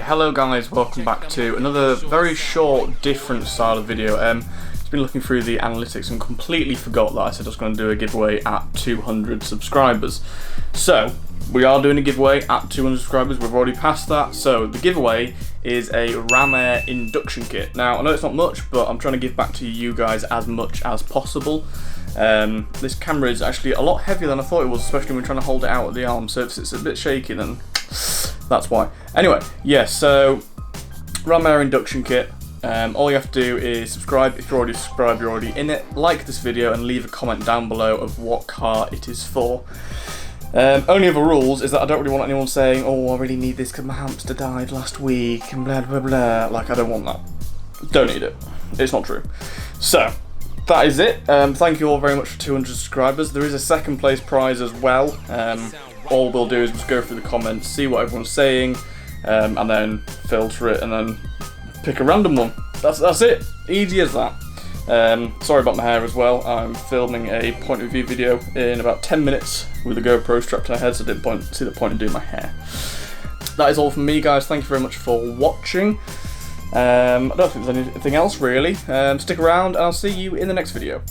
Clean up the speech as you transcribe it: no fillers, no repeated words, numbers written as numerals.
Hello guys, welcome back to another very short, different style of video. Just been looking through the analytics and completely forgot that I said I was going to do a giveaway at 200 subscribers. So, we are doing a giveaway at 200 subscribers, we've already passed that. So, the giveaway is a Ramair induction kit. Now, I know it's not much, but I'm trying to give back to you guys as much as possible. This camera is actually a lot heavier than I thought it was, especially when trying to hold it out at the arm, so if it's a bit shaky then that's why. Anyway, yes, so Ramair induction kit. All you have to do is subscribe. If you're already subscribed, you're already in it. Like this video and leave a comment down below of what car it is for. Only other rules is that I don't really want anyone saying, oh, I really need this because my hamster died last week and blah blah blah. Like, I don't want that. Don't need it. It's not true. So, that is it. Thank you all very much for 200 subscribers. There is a second place prize as well. All we'll do is just go through the comments, see what everyone's saying, and then filter it and then pick a random one. That's it. Easy as that. Sorry about my hair as well. I'm filming a point of view video in about 10 minutes with a GoPro strapped to my head, so I didn't see the point in doing my hair. That is all from me, guys. Thank you very much for watching. I don't think there's anything else really. Stick around and I'll see you in the next video.